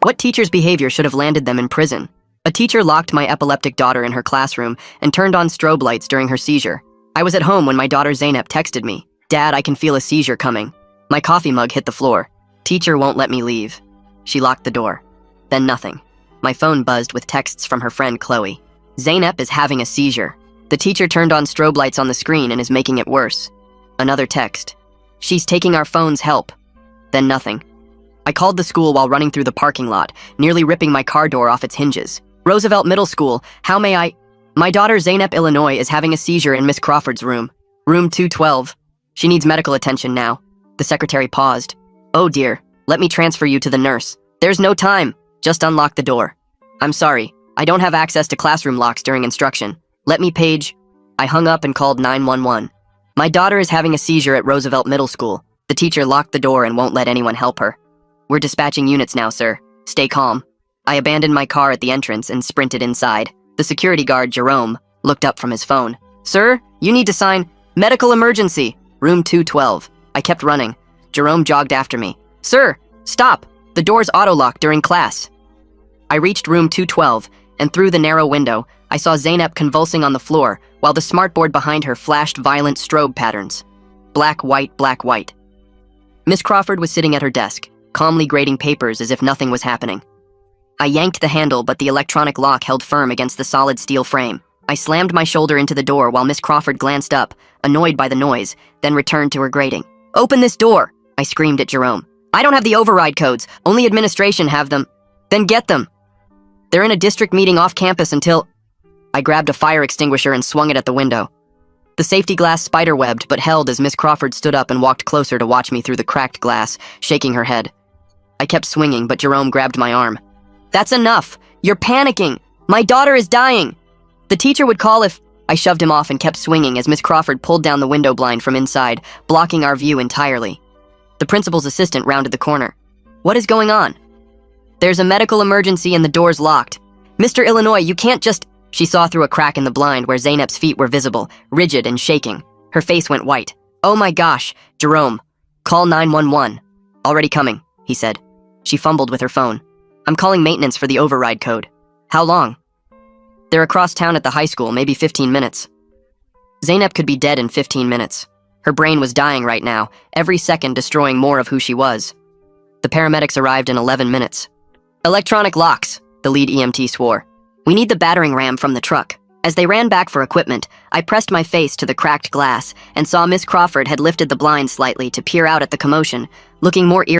What teacher's behavior should have landed them in prison? A teacher locked my epileptic daughter in her classroom and turned on strobe lights during her seizure. I was at home when my daughter Zainab texted me, "Dad, I can feel a seizure coming." My coffee mug hit the floor. Teacher won't let me leave. She locked the door. Then nothing. My phone buzzed with texts from her friend Chloe. Zainab is having a seizure. The teacher turned on strobe lights on the screen and is making it worse. Another text. She's taking our phone's help. Then nothing. I called the school while running through the parking lot, nearly ripping my car door off its hinges. Roosevelt Middle School, how may I? My daughter Zainab, Illinois, is having a seizure in Miss Crawford's room. Room 212. She needs medical attention now. The secretary paused. Oh dear, let me transfer you to the nurse. There's no time. Just unlock the door. I'm sorry, I don't have access to classroom locks during instruction. Let me page. I hung up and called 911. My daughter is having a seizure at Roosevelt Middle School. The teacher locked the door and won't let anyone help her. We're dispatching units now, sir. Stay calm. I abandoned my car at the entrance and sprinted inside. The security guard, Jerome, looked up from his phone. Sir, you need to sign medical emergency. Room 212. I kept running. Jerome jogged after me. Sir, stop. The door's auto-locked during class. I reached room 212, and through the narrow window, I saw Zainab convulsing on the floor, while the smartboard behind her flashed violent strobe patterns. Black, white, black, white. Miss Crawford was sitting at her desk, calmly grading papers as if nothing was happening. I yanked the handle, but the electronic lock held firm against the solid steel frame. I slammed my shoulder into the door while Miss Crawford glanced up, annoyed by the noise, then returned to her grading. Open this door, I screamed at Jerome. I don't have the override codes, only administration have them. Then get them. They're in a district meeting off campus until... I grabbed a fire extinguisher and swung it at the window. The safety glass spiderwebbed but held as Miss Crawford stood up and walked closer to watch me through the cracked glass, shaking her head. I kept swinging, but Jerome grabbed my arm. That's enough! You're panicking! My daughter is dying! The teacher would call if... I shoved him off and kept swinging as Miss Crawford pulled down the window blind from inside, blocking our view entirely. The principal's assistant rounded the corner. What is going on? There's a medical emergency and the door's locked. Mr. Illinois, you can't just... She saw through a crack in the blind where Zainab's feet were visible, rigid and shaking. Her face went white. Oh my gosh, Jerome. Call 911. Already coming, he said. She fumbled with her phone. I'm calling maintenance for the override code. How long? They're across town at the high school, maybe 15 minutes. Zainab could be dead in 15 minutes. Her brain was dying right now, every second destroying more of who she was. The paramedics arrived in 11 minutes. Electronic locks, the lead EMT swore. We need the battering ram from the truck. As they ran back for equipment, I pressed my face to the cracked glass and saw Miss Crawford had lifted the blind slightly to peer out at the commotion, looking more